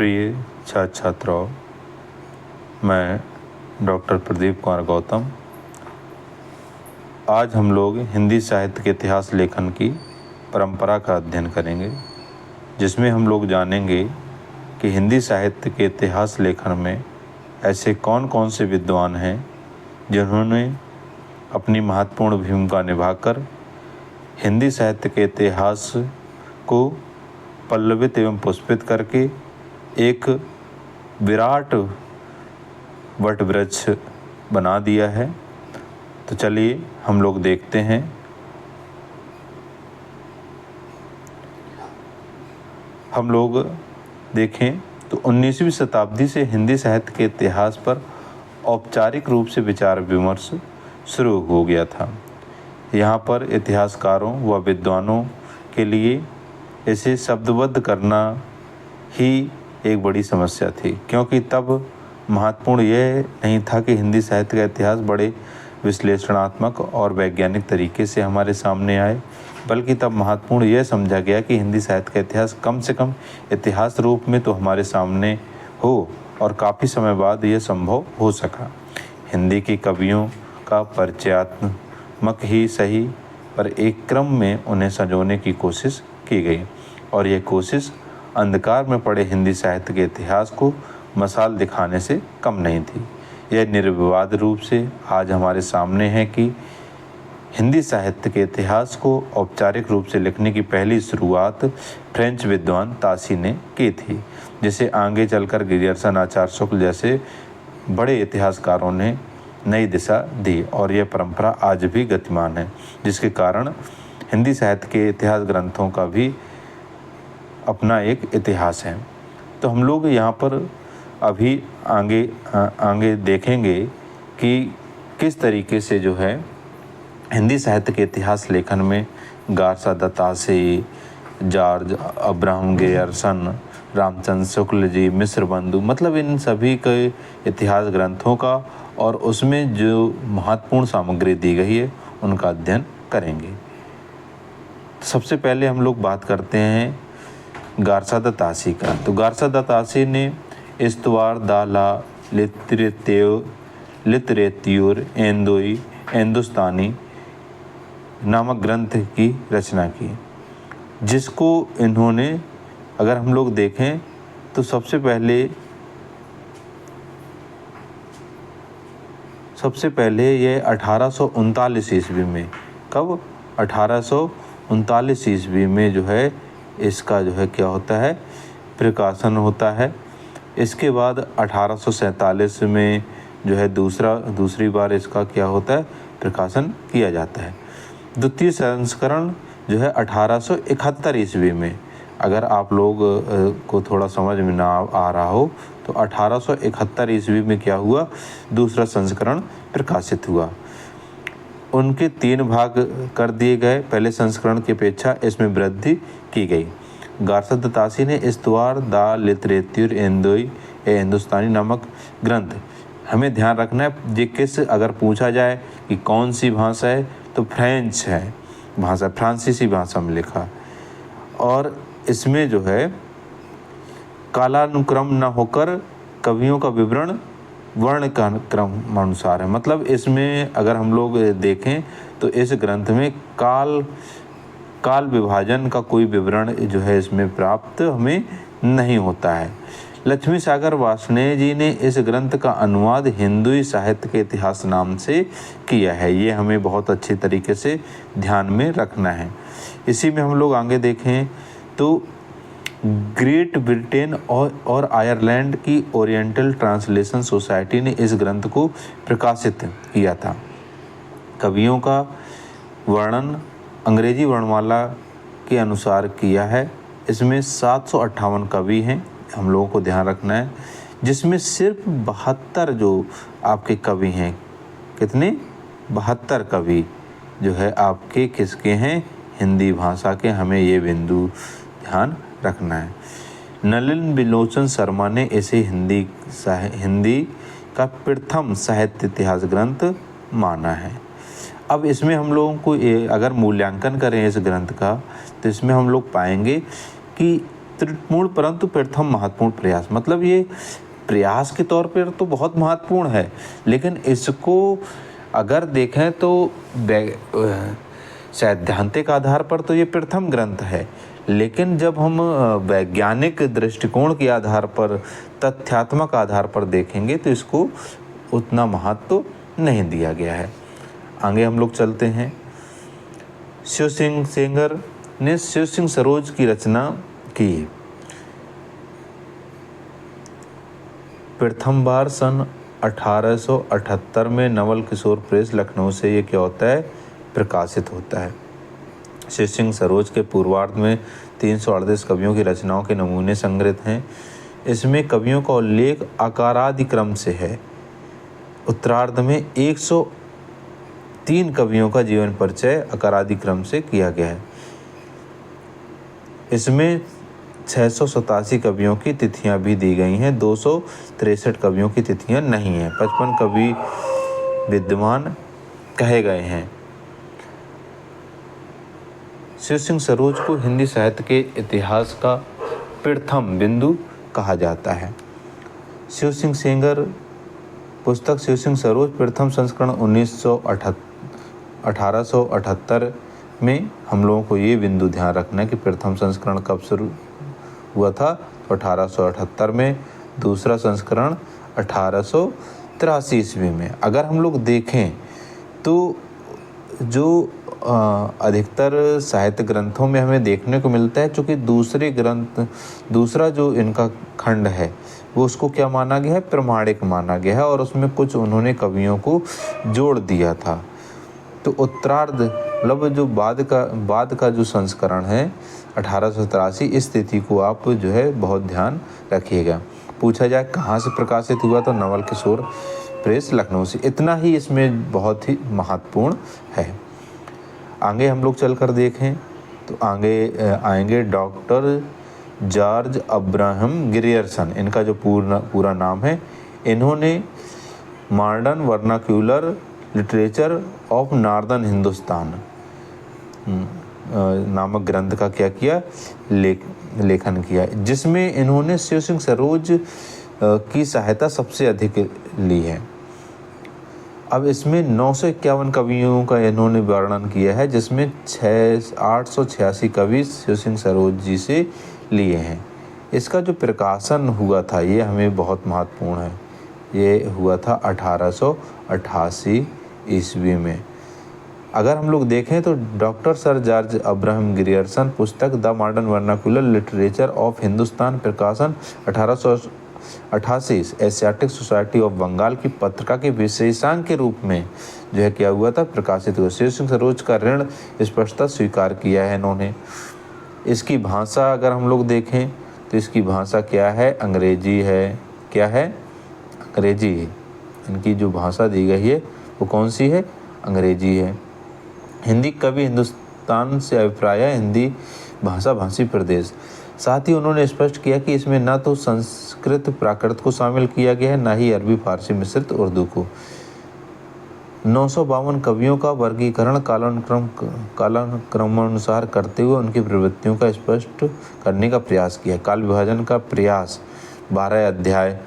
प्रिय छात्र छात्राओं, मैं डॉक्टर प्रदीप कुमार गौतम। आज हम लोग हिंदी साहित्य के इतिहास लेखन की परंपरा का अध्ययन करेंगे, जिसमें हम लोग जानेंगे कि हिंदी साहित्य के इतिहास लेखन में ऐसे कौन कौन से विद्वान हैं जिन्होंने अपनी महत्वपूर्ण भूमिका निभाकर हिंदी साहित्य के इतिहास को पल्लवित एवं पुष्पित करके एक विराट वटवृक्ष बना दिया है। तो चलिए हम लोग देखते हैं। हम लोग देखें तो 19वीं शताब्दी से हिंदी साहित्य के इतिहास पर औपचारिक रूप से विचार विमर्श शुरू हो गया था। यहाँ पर इतिहासकारों व विद्वानों के लिए इसे शब्दबद्ध करना ही एक बड़ी समस्या थी, क्योंकि तब महत्वपूर्ण यह नहीं था कि हिंदी साहित्य का इतिहास बड़े विश्लेषणात्मक और वैज्ञानिक तरीके से हमारे सामने आए, बल्कि तब महत्वपूर्ण यह समझा गया कि हिंदी साहित्य का इतिहास कम से कम इतिहास रूप में तो हमारे सामने हो, और काफ़ी समय बाद यह संभव हो सका। हिंदी के कवियों का परिचयात्मक ही सही, पर एक क्रम में उन्हें संजोने की कोशिश की गई, और यह कोशिश अंधकार में पड़े हिंदी साहित्य के इतिहास को मसाल दिखाने से कम नहीं थी। यह निर्विवाद रूप से आज हमारे सामने है कि हिंदी साहित्य के इतिहास को औपचारिक रूप से लिखने की पहली शुरुआत फ्रेंच विद्वान तासी ने की थी, जिसे आगे चलकर गिरियर्सन आचार्य शुक्ल जैसे बड़े इतिहासकारों ने नई दिशा दी, और यह परंपरा आज भी गतिमान है, जिसके कारण हिंदी साहित्य के इतिहास ग्रंथों का भी अपना एक इतिहास है। तो हम लोग यहाँ पर अभी आगे देखेंगे कि किस तरीके से जो है हिंदी साहित्य के इतिहास लेखन में Garcin de Tassy, George Abraham Grierson, Ramchandra Shukla ji, Mishra Bandhu, मतलब इन सभी के इतिहास ग्रंथों का और उसमें जो महत्वपूर्ण सामग्री दी गई है उनका अध्ययन करेंगे। सबसे पहले हम लोग बात करते हैं गारसा द तासी का। तो गारसा द तासी ने इस्तवार दा ला लिटरेत्यूर हिंदुस्तानी नामक ग्रंथ की रचना की, जिसको इन्होंने, अगर हम लोग देखें तो सबसे पहले ये 1839 ईस्वी में, कब 1839 ईस्वी में जो है इसका जो है क्या होता है, प्रकाशन होता है। इसके बाद 1847 में जो है दूसरी बार इसका क्या होता है, प्रकाशन किया जाता है। द्वितीय संस्करण जो है 1871 ईस्वी में, अगर आप लोग को थोड़ा समझ में ना आ रहा हो तो 1871 ईस्वी में क्या हुआ, दूसरा संस्करण प्रकाशित हुआ। उनके 3 भाग कर दिए गए, पहले संस्करण की अपेक्षा इसमें वृद्धि की गई। गारसा द तासी ने इस्तवार दा लिटरेत्यूर हिंदुस्तानी नामक ग्रंथ, हमें ध्यान रखना है ये किस, अगर पूछा जाए कि कौन सी भाषा है तो फ्रेंच है भाषा, फ्रांसीसी भाषा में लिखा, और इसमें जो है कालानुक्रम न होकर कवियों का विवरण वर्ण का क्रम अनुसार है। मतलब इसमें अगर हम लोग देखें तो इस ग्रंथ में काल विभाजन का कोई विवरण जो है इसमें प्राप्त हमें नहीं होता है। लक्ष्मी सागर वार्ष्णेय जी ने इस ग्रंथ का अनुवाद हिंदू साहित्य के इतिहास नाम से किया है। ये हमें बहुत अच्छे तरीके से ध्यान में रखना है। इसी में हम लोग आगे देखें तो ग्रेट ब्रिटेन और आयरलैंड की ओरिएंटल ट्रांसलेशन सोसाइटी ने इस ग्रंथ को प्रकाशित किया था। कवियों का वर्णन अंग्रेजी वर्णमाला के अनुसार किया है। इसमें 758 कवि हैं, हम लोगों को ध्यान रखना है, जिसमें सिर्फ 72 जो आपके कवि हैं, कितने, 72 कवि जो है आपके किसके हैं, हिंदी भाषा के। हमें ये बिंदु ध्यान रखना है। नलिन बिलोचन शर्मा ने इसे हिंदी का प्रथम साहित्य इतिहास ग्रंथ माना है। अब इसमें हम लोगों को अगर मूल्यांकन करें इस ग्रंथ का, तो इसमें हम लोग पाएंगे कि त्रुटिपूर्ण परंतु प्रथम महत्वपूर्ण प्रयास। मतलब ये प्रयास के तौर पर तो बहुत महत्वपूर्ण है, लेकिन इसको अगर देखें तो सैद्धांतिक आधार पर तो ये प्रथम ग्रंथ है, लेकिन जब हम वैज्ञानिक दृष्टिकोण के आधार पर, तथ्यात्मक आधार पर देखेंगे तो इसको उतना महत्व नहीं दिया गया है। आगे हम लोग चलते हैं। शिव सिंह सेंगर ने शिव सिंह सरोज की रचना की। प्रथम बार सन 1878 में नवल किशोर प्रेस लखनऊ से ये क्या होता है, प्रकाशित होता है। शिव सिंह सरोज के पूर्वार्ध में 338 कवियों की रचनाओं के नमूने संग्रहित हैं। इसमें कवियों का उल्लेख आकारादि क्रम से है। उत्तरार्ध में 103 कवियों का जीवन परिचय आकारादि क्रम से किया गया है। इसमें 687 कवियों की तिथियां भी दी गई हैं, 263 कवियों की तिथियां नहीं हैं। 55 कवि विद्वान कहे गए हैं। शिव सिंह सरोज को हिंदी साहित्य के इतिहास का प्रथम बिंदु कहा जाता है। शिव सिंह सेंगर पुस्तक शिव सिंह सरोज प्रथम संस्करण 1878 में हम लोगों को ये बिंदु ध्यान रखना है कि प्रथम संस्करण कब शुरू हुआ था, तो 1878 में। दूसरा संस्करण 1883 ईस्वी में। अगर हम लोग देखें तो जो अधिकतर साहित्य ग्रंथों में हमें देखने को मिलता है, चूँकि दूसरा जो इनका खंड है वो उसको क्या माना गया है, प्रमाणिक माना गया है, और उसमें कुछ उन्होंने कवियों को जोड़ दिया था। तो उत्तरार्ध मतलब जो बाद का जो संस्करण है 1883, इस तिथि को आप जो है बहुत ध्यान रखिएगा। पूछा जाए कहाँ से प्रकाशित हुआ, तो नवल किशोर प्रेस लखनऊ से। इतना ही इसमें बहुत ही महत्वपूर्ण है। आगे हम लोग चलकर देखें तो आगे आएंगे डॉक्टर जॉर्ज अब्राहम ग्रियर्सन। इनका जो पूरा नाम है, इन्होंने modern vernacular literature of northern Hindustan नामक ग्रंथ का क्या किया, लेखन किया, जिसमें इन्होंने शिव सिंह सरोज की सहायता सबसे अधिक ली है। अब इसमें 951 कवियों का इन्होंने वर्णन किया है, जिसमें 886 कवि शिव सिंह सरोज जी से लिए हैं। इसका जो प्रकाशन हुआ था ये हमें बहुत महत्वपूर्ण है। ये हुआ था 1888 ईस्वी में। अगर हम लोग देखें तो doctor sir George Abraham Grierson पुस्तक the modern vernacular literature of Hindustan, प्रकाशन 1888 एशियाटिक सोसाइटी ऑफ बंगाल की पत्रिका के विशेषांक के रूप में जो है क्या हुआ था, प्रकाशित हुआ। शिव सिंह सरोज का ऋण स्पष्टता स्वीकार किया है इन्होंने। इसकी भाषा अगर हम लोग देखें तो इसकी भाषा क्या है, अंग्रेजी है। क्या है, अंग्रेजी है। इनकी जो भाषा दी गई है वो कौन सी है, अंग्रेजी है। हिंदी कवि हिंदुस्तान से अभिप्राय है हिंदी भाषा भाषी प्रदेश। साथ ही उन्होंने स्पष्ट किया कि इसमें न तो संस्कृत प्राकृत को शामिल किया गया है, न ही अरबी फारसी मिश्रित उर्दू को। 952 कवियों का वर्गीकरण कालानुक्रमानुसार करते हुए उनकी प्रवृत्तियों का स्पष्ट करने का प्रयास किया। काल विभाजन का प्रयास 12 अध्याय,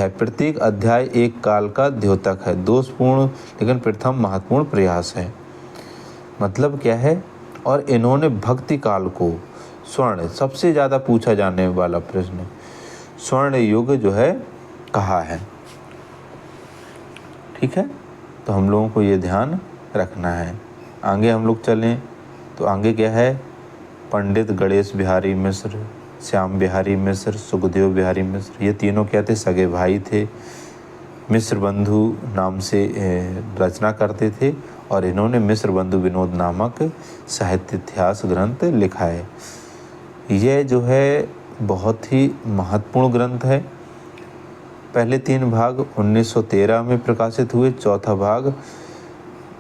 प्रत्येक अध्याय एक काल का द्योतक है। दोषपूर्ण लेकिन प्रथम महत्वपूर्ण प्रयास है। मतलब क्या है, और इन्होंने भक्ति काल को स्वर्ण, सबसे ज़्यादा पूछा जाने वाला प्रश्न, स्वर्ण युग जो है कहा है। ठीक है, तो हम लोगों को ये ध्यान रखना है। आगे हम लोग चलें तो आगे क्या है, पंडित गणेश बिहारी मिश्र, श्याम बिहारी मिश्र, सुखदेव बिहारी मिश्र, ये तीनों क्या थे, सगे भाई थे। मिश्र बंधु नाम से रचना करते थे और इन्होंने मिश्र बंधु विनोद नामक साहित्य इतिहास ग्रंथ लिखा है। यह जो है बहुत ही महत्वपूर्ण ग्रंथ है। पहले 3 भाग 1913 में प्रकाशित हुए, चौथा भाग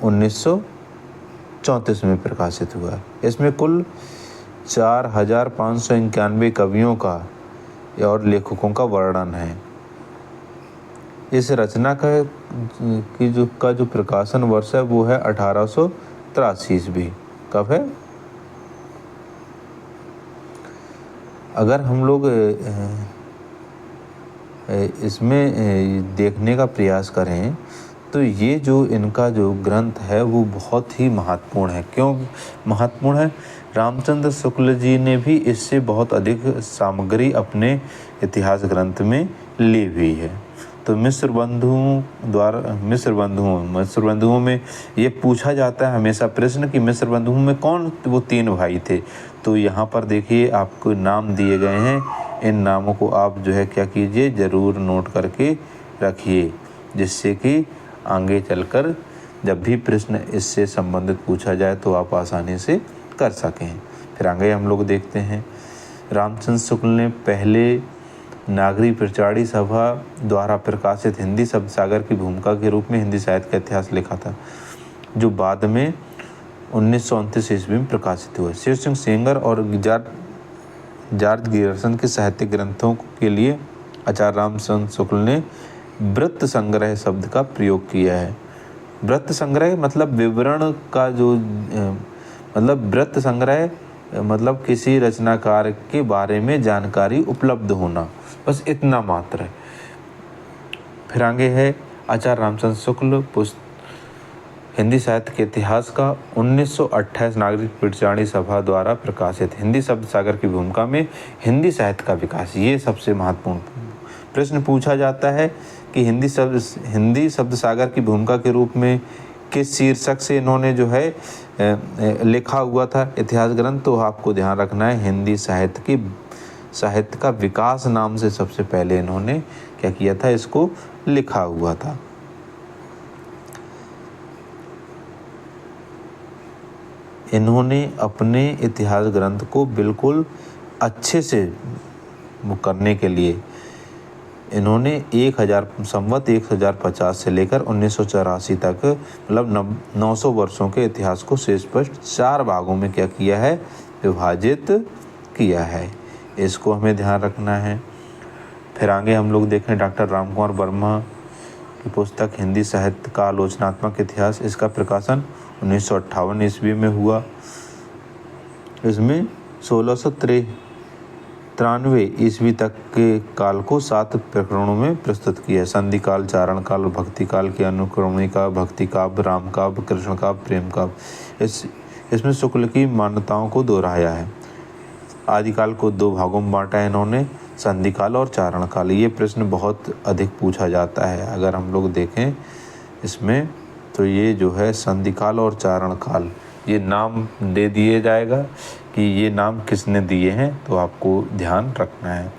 1934 में प्रकाशित हुआ। इसमें कुल 4591 कवियों का और लेखकों का वर्णन है। इस रचना का जो प्रकाशन वर्ष है वो है 1883 ईस्वी। कब है, अगर हम लोग इसमें देखने का प्रयास करें तो ये जो इनका जो ग्रंथ है वो बहुत ही महत्वपूर्ण है। क्यों महत्वपूर्ण है? रामचंद्र शुक्ल जी ने भी इससे बहुत अधिक सामग्री अपने इतिहास ग्रंथ में ली हुई है। तो मिस्र बंधुओं में ये पूछा जाता है हमेशा प्रश्न कि मिस्र बंधुओं में कौन वो 3 भाई थे। तो यहाँ पर देखिए आपको नाम दिए गए हैं, इन नामों को आप जो है क्या कीजिए, ज़रूर नोट करके रखिए, जिससे कि आगे चलकर जब भी प्रश्न इससे संबंधित पूछा जाए तो आप आसानी से कर सकें। फिर आगे हम लोग देखते हैं, रामचंद्र शुक्ल ने पहले नागरी प्रचारी सभा द्वारा प्रकाशित हिंदी शब्द सागर की भूमिका के रूप में हिंदी साहित्य का इतिहास लिखा था, जो बाद में 1929 ईस्वी में प्रकाशित हुआ। शिव सिंह सेंगर और जॉर्ज गियर्सन के साहित्यिक ग्रंथों के लिए आचार्य रामचंद्र शुक्ल ने वृत्त संग्रह शब्द का प्रयोग किया है। वृत्त संग्रह मतलब विवरण का जो मतलब वृत्त संग्रह मतलब किसी रचनाकार के बारे में जानकारी उपलब्ध होना, बस इतना मात्र है। फिर आगे है आचार्य रामचंद्र शुक्ल हिंदी साहित्य के इतिहास का 1928 नागरिक प्रचारणी सभा द्वारा प्रकाशित हिंदी शब्द सागर की भूमिका में हिंदी साहित्य का विकास। ये सबसे महत्वपूर्ण प्रश्न पूछा जाता है कि हिंदी शब्द सागर की भूमिका के रूप में किस शीर्षक से इन्होंने जो है लिखा हुआ था इतिहास ग्रंथ। तो आपको ध्यान रखना है हिंदी साहित्य का विकास नाम से सबसे पहले इन्होंने क्या किया था, इसको लिखा हुआ था। इन्होंने अपने इतिहास ग्रंथ को बिल्कुल अच्छे से करने के लिए इन्होंने 1050 से लेकर 1984 तक मतलब 900 वर्षों के इतिहास को सुस्पष्ट 4 भागों में क्या किया है, विभाजित किया है। इसको हमें ध्यान रखना है। फिर आगे हम लोग देखें डॉक्टर रामकुमार वर्मा की पुस्तक हिंदी साहित्य का आलोचनात्मक इतिहास। इसका प्रकाशन 1958 ईस्वी में हुआ। इसमें 1693 ईस्वी तक के काल को 7 प्रकरणों में प्रस्तुत किया है। संधि काल, चारण काल, भक्ति काल की अनुक्रमणिका, भक्ति काव्य, राम काव्य, कृष्ण काव्य, प्रेम काव्य। इसमें शुक्ल की मान्यताओं को दोहराया है। आदिकाल को 2 भागों में बांटा है इन्होंने, संधि काल और चारण काल। ये प्रश्न बहुत अधिक पूछा जाता है। अगर हम लोग देखें इसमें तो ये जो है संधि काल और चारण काल, ये नाम दे दिए जाएगा कि ये नाम किसने दिए हैं, तो आपको ध्यान रखना है।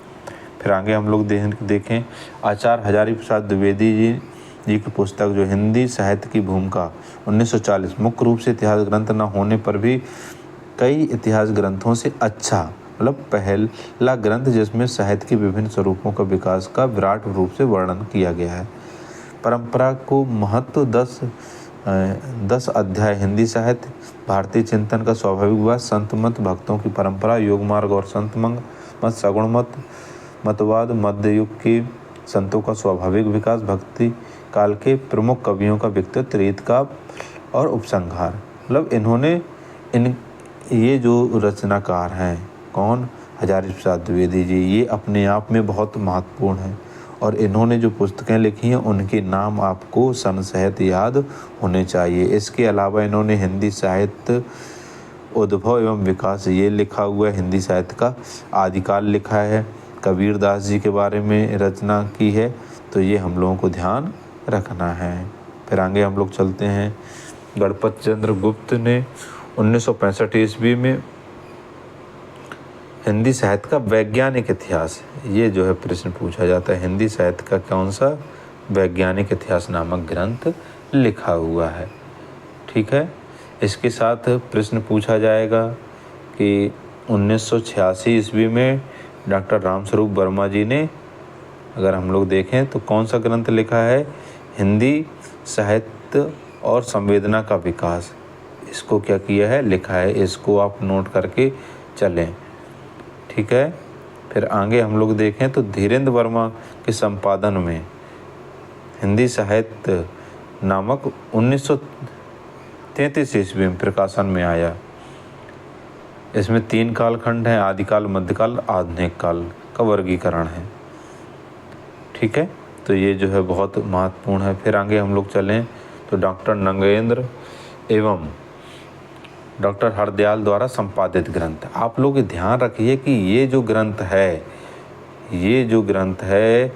फिर आगे हम लोग देखें आचार्य हजारी प्रसाद द्विवेदी जी की पुस्तक जो हिंदी साहित्य की भूमिका 1940, मुख्य रूप से इतिहास ग्रंथ न होने पर भी कई इतिहास ग्रंथों से अच्छा मतलब पहला ग्रंथ जिसमें साहित्य के विभिन्न स्वरूपों का विकास का विराट रूप से वर्णन किया गया है। परंपरा को महत्व 10 अध्याय हिंदी साहित्य, भारतीय चिंतन का स्वाभाविक विकास, संत मत, भक्तों की परंपरा, योग मार्ग और संत मत, सगुण मतवाद, मध्य युग के संतों का स्वाभाविक विकास, भक्ति काल के प्रमुख कवियों का व्यक्तित्व, रीत काव्य और उपसंहार। मतलब इन्होंने ये जो रचनाकार हैं कौन, हजारी प्रसाद द्विवेदी जी, ये अपने आप में बहुत महत्वपूर्ण हैं और इन्होंने जो पुस्तकें लिखी हैं उनके नाम आपको सनसहित याद होने चाहिए। इसके अलावा इन्होंने हिंदी साहित्य उद्भव एवं विकास ये लिखा हुआ है, हिंदी साहित्य का आदिकाल लिखा है, कबीर दास जी के बारे में रचना की है। तो ये हम लोगों को ध्यान रखना है। फिर आगे हम लोग चलते हैं, गणपत चंद्र गुप्त ने 1965 ईस्वी में हिंदी साहित्य का वैज्ञानिक इतिहास, ये जो है प्रश्न पूछा जाता है, हिंदी साहित्य का कौन सा वैज्ञानिक इतिहास नामक ग्रंथ लिखा हुआ है। ठीक है, इसके साथ प्रश्न पूछा जाएगा कि 1986 ईस्वी में डॉक्टर रामस्वरूप वर्मा जी ने, अगर हम लोग देखें तो कौन सा ग्रंथ लिखा है, हिंदी साहित्य और संवेदना का विकास, इसको क्या किया है, लिखा है। इसको आप नोट करके चलें। ठीक है, फिर आगे हम लोग देखें तो धीरेन्द्र वर्मा के संपादन में हिंदी साहित्य नामक 1933 ईस्वी में प्रकाशन में आया। इसमें 3 कालखंड हैं, आदिकाल, मध्यकाल, आधुनिक काल का वर्गीकरण है। ठीक है, तो ये जो है बहुत महत्वपूर्ण है। फिर आगे हम लोग चलें तो डॉक्टर नगेंद्र एवं डॉक्टर हरदयाल द्वारा संपादित ग्रंथ। आप लोग ध्यान रखिए कि ये जो ग्रंथ है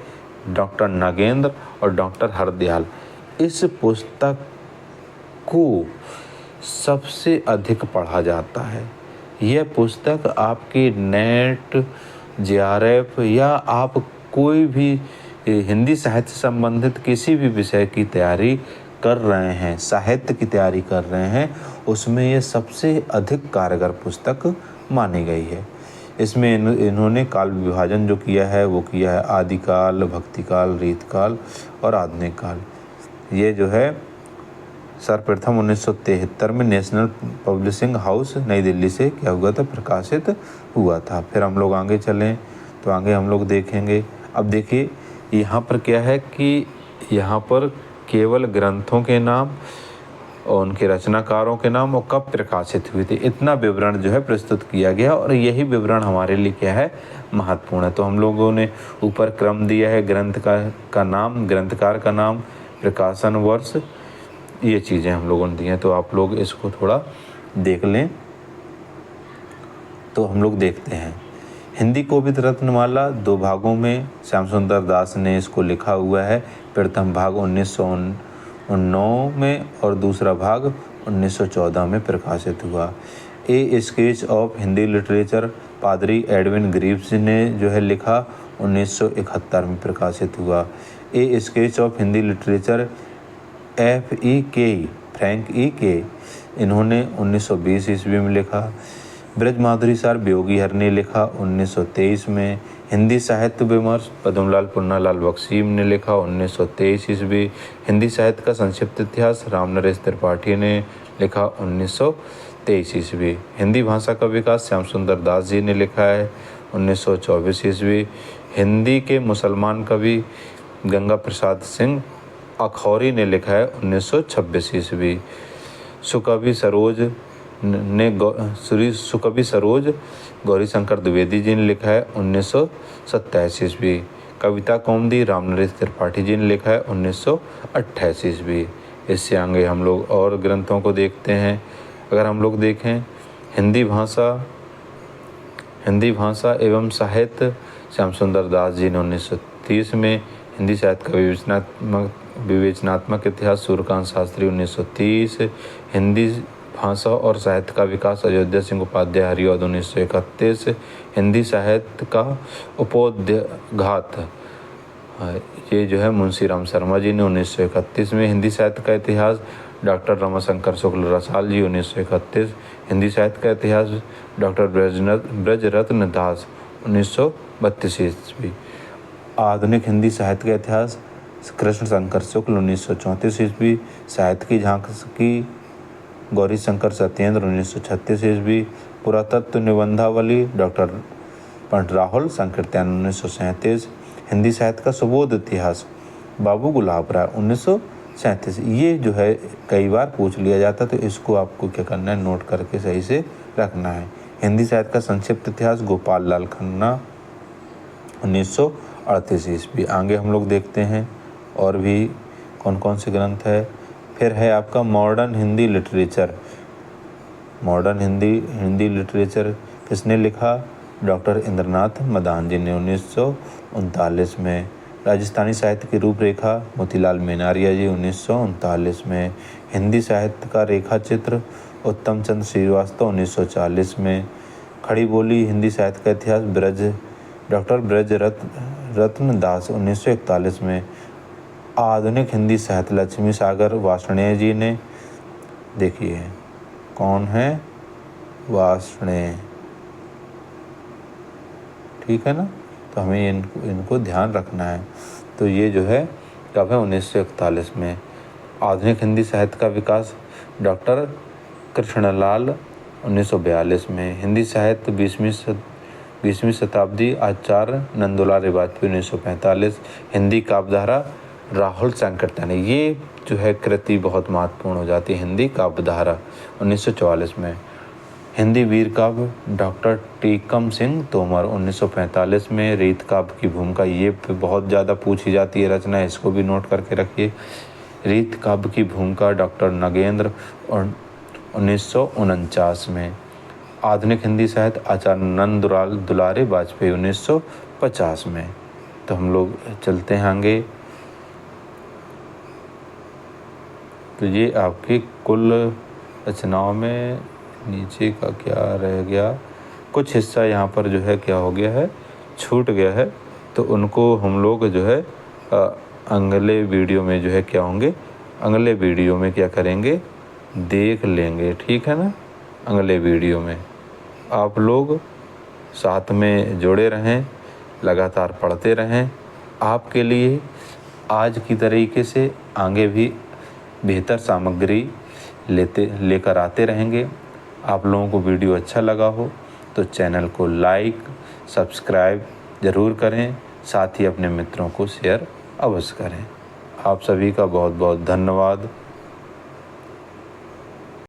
डॉक्टर नगेंद्र और डॉक्टर हरदयाल, इस पुस्तक को सबसे अधिक पढ़ा जाता है। यह पुस्तक आपके नेट, जेआरएफ या आप कोई भी हिंदी साहित्य संबंधित किसी भी विषय की तैयारी कर रहे हैं, साहित्य की तैयारी कर रहे हैं, उसमें ये सबसे अधिक कारगर पुस्तक मानी गई है। इसमें इन्होंने काल विभाजन जो किया है वो किया है आदिकाल, भक्तिकाल, रीतकाल और आधुनिक काल। ये जो है सर्वप्रथम 1973 में नेशनल पब्लिशिंग हाउस नई दिल्ली से क्या हुआ था, प्रकाशित हुआ था। फिर हम लोग आगे चलें तो आगे हम लोग देखेंगे। अब देखिए यहाँ पर क्या है कि यहाँ पर केवल ग्रंथों के नाम और उनके रचनाकारों के नाम और कब प्रकाशित हुए थे, इतना विवरण जो है प्रस्तुत किया गया और यही विवरण हमारे लिए क्या है, महत्वपूर्ण है। तो हम लोगों ने ऊपर क्रम दिया है, ग्रंथ का नाम, ग्रंथकार का नाम, प्रकाशन वर्ष, ये चीज़ें हम लोगों ने दी हैं। तो आप लोग इसको थोड़ा देख लें। तो हम लोग देखते हैं हिंदी कोविद रत्नमाला 2 भागों में श्याम सुंदर दास ने इसको लिखा हुआ है। प्रथम भाग 1909 में और दूसरा भाग 1914 में प्रकाशित हुआ। ए स्केच ऑफ हिंदी लिटरेचर पादरी एडविन ग्रीव्स ने जो है लिखा, 1971 में प्रकाशित हुआ। ए sketch of Hindi literature FEK Frank E.K इन्होंने 1920 ईस्वी में लिखा। ब्रज माधुरी सार ब्योगी ने लिखा 1923 में। हिंदी साहित्य विमर्श पद्मलाल पुन्नालाल बख्शी ने लिखा 1923 ईस्वी। हिंदी साहित्य का संक्षिप्त इतिहास रामनरेश त्रिपाठी ने लिखा 1923 ईस्वी। हिंदी भाषा का विकास श्याम सुंदर दास जी ने लिखा है 1924 ईस्वी। हिंदी के मुसलमान कवि गंगा प्रसाद सिंह अखौरी ने लिखा है 1926 ईस्वी। सुकवि सरोज गौरी शंकर द्विवेदी जी ने लिखा है 1927 ईस्वी। कविता कौमुदी रामनरेश त्रिपाठी जी ने लिखा है 1928 ईस्वी। इससे आगे हम लोग और ग्रंथों को देखते हैं। अगर हम लोग देखें हिंदी भाषा एवं साहित्य श्याम सुंदर दास जी ने 1930 में। हिंदी साहित्य का विवेचनात्मक इतिहास सूर्यकांत शास्त्री 1930। हिंदी भाषा और साहित्य का विकास अयोध्या सिंह उपाध्याय हरिऔध 1931। हिंदी साहित्य का उपोद्घात ये जो है मुंशी राम शर्मा जी ने 1931 में। हिंदी साहित्य का इतिहास डॉक्टर रमाशंकर शुक्ल रसाल जी 1931। हिंदी साहित्य का इतिहास डॉक्टर ब्रजरत्न दास 1932 ईस्वी। आधुनिक हिंदी साहित्य का इतिहास कृष्ण शंकर शुक्ल 1934 ईस्वी। साहित्य की झांकी गौरी शंकर सत्येंद्र 1936 ईस्वी। पुरातत्व निबंधावली डॉक्टर पंडित राहुल संकीर्तन 1937। हिंदी साहित्य का सुबोध इतिहास बाबू गुलाब राय 1937। ये जो है कई बार पूछ लिया जाता, तो इसको आपको क्या करना है, नोट करके सही से रखना है। हिंदी साहित्य का संक्षिप्त इतिहास गोपाल लाल खन्ना 1938 ईस्वी। आगे हम लोग देखते हैं और भी कौन कौन से ग्रंथ है। फिर है आपका modern Hindi literature. Modern Hindi literature किसने लिखा, डॉक्टर इंद्रनाथ मदान जी ने 1939 में। राजस्थानी साहित्य की रूपरेखा मोतीलाल मेनारिया जी 1939 में। हिंदी साहित्य का रेखा चित्र उत्तम चंद्र श्रीवास्तव 1940 में। खड़ी बोली हिंदी साहित्य का इतिहास डॉक्टर ब्रज रत्न दास 1941 में। आधुनिक हिंदी साहित्य लक्ष्मी सागर वार्ष्णेय जी ने, देखिए कौन है, वार्ष्णेय, ठीक है ना, तो हमें इनको ध्यान रखना है। तो ये जो है कब है, 1941 में। आधुनिक हिंदी साहित्य का विकास डॉक्टर कृष्णलाल 1942 में। हिंदी साहित्य 20वीं शताब्दी आचार्य नंदुलाल वाजपेयी 1945। हिंदी काव्यधारा राहुल संकीर्तन, ये जो है कृति बहुत महत्वपूर्ण हो जाती है। हिंदी काव्यधारा 1944 में। हिंदी वीर काव्य डॉक्टर टीकम सिंह तोमर 1945 में। रीत काव्य की भूमिका ये बहुत ज़्यादा पूछी जाती है रचना, इसको भी नोट करके रखिए। रीत काव्य की भूमिका डॉक्टर नगेंद्र और 1949 में। आधुनिक हिंदी साहित्य आचार्य नंद दुलारे वाजपेयी 1950 में। तो हम लोग चलते हैं आगे। तो ये आपकी कुल रचनाओं में नीचे का क्या रह गया, कुछ हिस्सा यहाँ पर जो है क्या हो गया है, छूट गया है। तो उनको हम लोग जो है अगले वीडियो में जो है क्या होंगे, अगले वीडियो में क्या करेंगे, देख लेंगे, ठीक है ना। अगले वीडियो में आप लोग साथ में जुड़े रहें, लगातार पढ़ते रहें। आपके लिए आज की तरीके से आगे भी बेहतर सामग्री लेकर आते रहेंगे। आप लोगों को वीडियो अच्छा लगा हो तो चैनल को लाइक सब्सक्राइब ज़रूर करें, साथ ही अपने मित्रों को शेयर अवश्य करें। आप सभी का बहुत बहुत धन्यवाद।